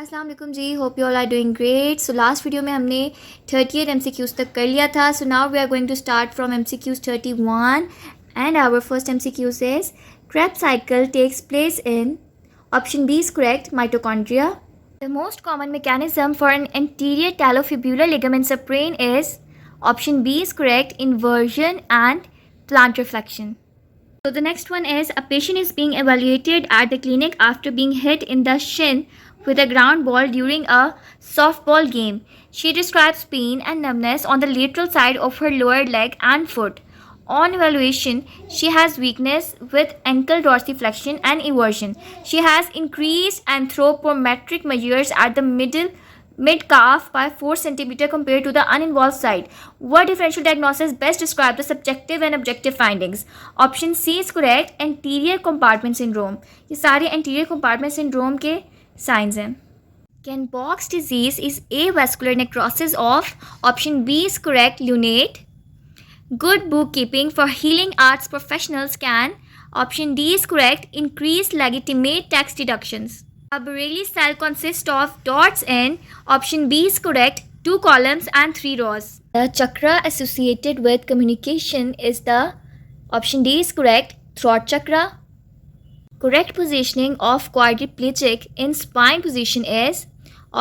अस्सलाम वालेकुम जी, hope you all are doing great. So last video में हमने 38 MCQs तक कर लिया था. So now we are going to start from MCQs 31 and our first MCQ says Krebs cycle takes place in option B is correct, mitochondria. The most common mechanism for an anterior talofibular ligament sprain is option B is correct, inversion and plantar flexion. So the next one is a patient is being evaluated at the clinic after being hit in the shin with a ground ball during a softball game. She describes pain and numbness on the lateral side of her lower leg and foot. On evaluation, she has weakness with ankle dorsiflexion and eversion. She has increased anthropometric measures at the mid-calf by 4 cm compared to the uninvolved side. What differential diagnosis best describes the subjective and objective findings? Option C is correct, anterior compartment syndrome. ये सारे anterior compartment syndrome के signs हैं. Kenbock's disease is avascular necrosis of option B is correct, lunate. Good bookkeeping for healing arts professionals can option D is correct, increase legitimate tax deductions. A Borelli cell consists of dots in option B is correct, 2 columns and 3 rows. The chakra associated with communication is the option D is correct, throat chakra. Correct positioning of quadriplegic in spine position is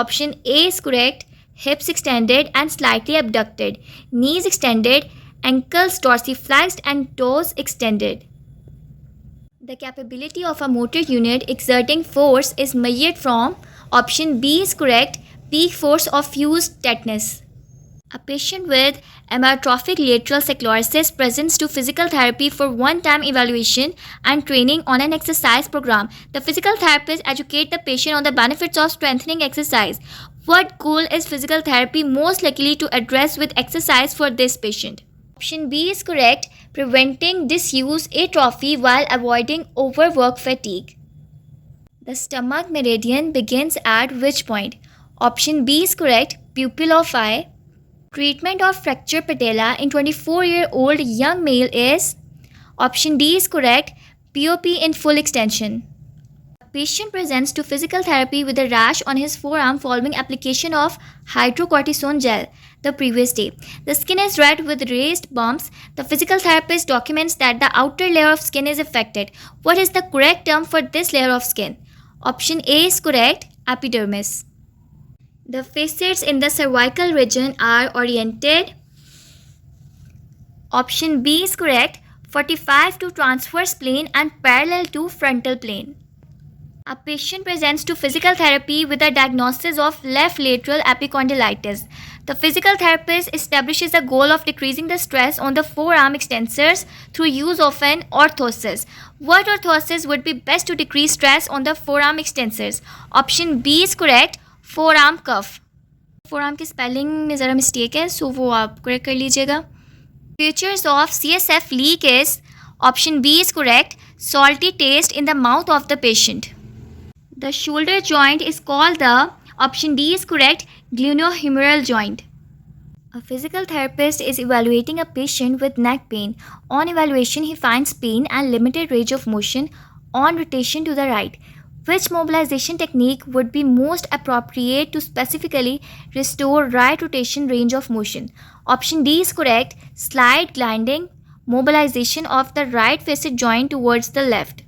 option A is correct, hips extended and slightly abducted, knees extended, ankles dorsiflexed and toes extended. The capability of a motor unit exerting force is measured from option B is correct, peak force of fused tetanus. A patient with amyotrophic lateral sclerosis presents to physical therapy for one-time evaluation and training on an exercise program. The physical therapist educates the patient on the benefits of strengthening exercise. What goal is physical therapy most likely to address with exercise for this patient? Option B is correct, preventing disuse atrophy while avoiding overwork fatigue. The stomach meridian begins at which point? Option B is correct, pupil of eye. Treatment of fracture patella in 24-year-old young male is option D is correct, POP in full extension. A patient presents to physical therapy with a rash on his forearm following application of hydrocortisone gel the previous day. The skin is red with raised bumps. The physical therapist documents that the outer layer of skin is affected. What is the correct term for this layer of skin? Option A is correct, epidermis. The facets in the cervical region are oriented. Option B is correct, 45 to transverse plane and parallel to frontal plane. A patient presents to physical therapy with a diagnosis of left lateral epicondylitis. The physical therapist establishes a goal of decreasing the stress on the forearm extensors through use of an orthosis. What orthosis would be best to decrease stress on the forearm extensors? Option B is correct, forearm cuff. Forearm की spelling में ज़रा mistake है, सो वो आप correct कर लीजिएगा. Features of CSF leak is option B is correct, salty taste in the mouth of the patient. The shoulder joint is called the option D is correct, glenohumeral joint. A physical therapist is evaluating a patient with neck pain. On evaluation, he finds pain and limited range of motion on rotation to the right. Which mobilization technique would be most appropriate to specifically restore right rotation range of motion? Option D is correct, slide gliding, mobilization of the right facet joint towards the left.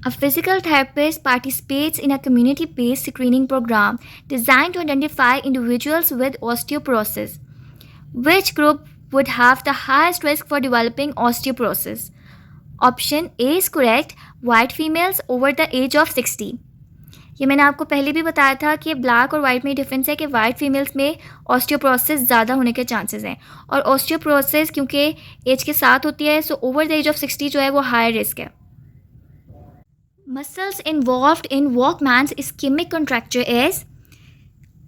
A physical therapist participates in a community-based screening program designed to identify individuals with osteoporosis. Which group would have the highest risk for developing osteoporosis? Option A is correct, white females over the age of 60. ये मैंने आपको पहले भी बताया था कि black और white में डिफरेंस है कि वाइट फीमेल्स में ऑस्टियोपोरोसिस ज़्यादा होने के चांसेस हैं और ऑस्टियोपोरोसिस क्योंकि एज के साथ होती है, so over the age of 60 जो है वो हाई रिस्क है. Muscles involved in Walkman's ischemic contracture is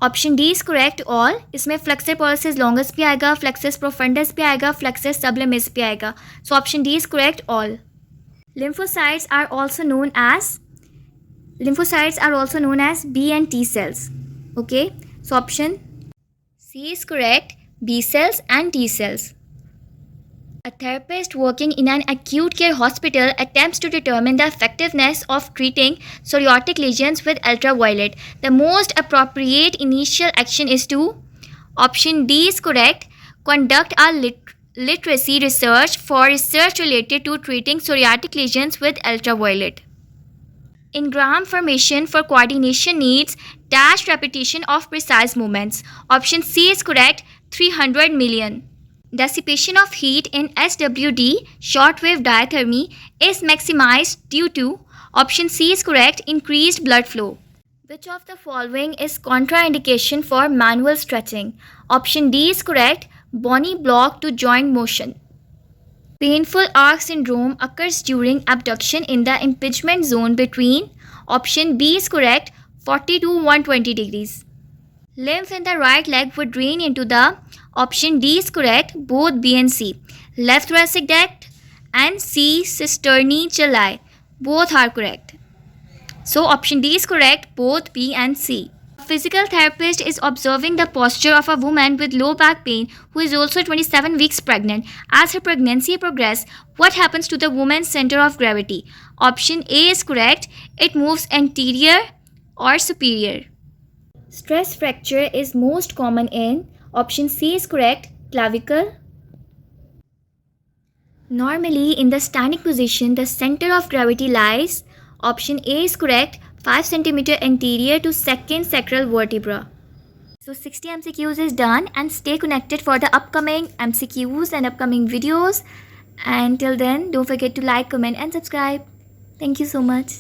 option D is correct, all. इसमें flexor pollicis longus भी आएगा, flexus profundus भी आएगा, flexus sublimis भी आएगा. So option D is correct, all. Lymphocytes are also known as B and T cells. Okay, so option C is correct, B cells and T cells. A therapist working in an acute care hospital attempts to determine the effectiveness of treating psoriatic lesions with ultraviolet. The most appropriate initial action is to option D is correct. Conduct a literacy research for research related to treating psoriatic lesions with ultraviolet. Engram formation for coordination needs dash repetition of precise movements. Option C is correct, 300 million. Dissipation of heat in SWD, shortwave diathermy, is maximized due to option C is correct, increased blood flow. Which of the following is contraindication for manual stretching? Option D is correct, bony block to joint motion. Painful arc syndrome occurs during abduction in the impingement zone between option B is correct, 40 to 120 degrees. Lymph in the right leg would drain into the option D is correct, both B and C. Left thoracic duct and C cisternae chalae, both are correct. So option D is correct, both B and C. A physical therapist is observing the posture of a woman with low back pain who is also 27 weeks pregnant. As her pregnancy progresses, what happens to the woman's center of gravity? Option A is correct, it moves anterior or superior. Stress fracture is most common in option C is correct, clavicle. Normally in the standing position, the center of gravity lies option A is correct, 5 cm anterior to second sacral vertebra. So 60 MCQs is done, and stay connected for the upcoming MCQs and upcoming videos. And till then, don't forget to like, comment and subscribe. Thank you so much.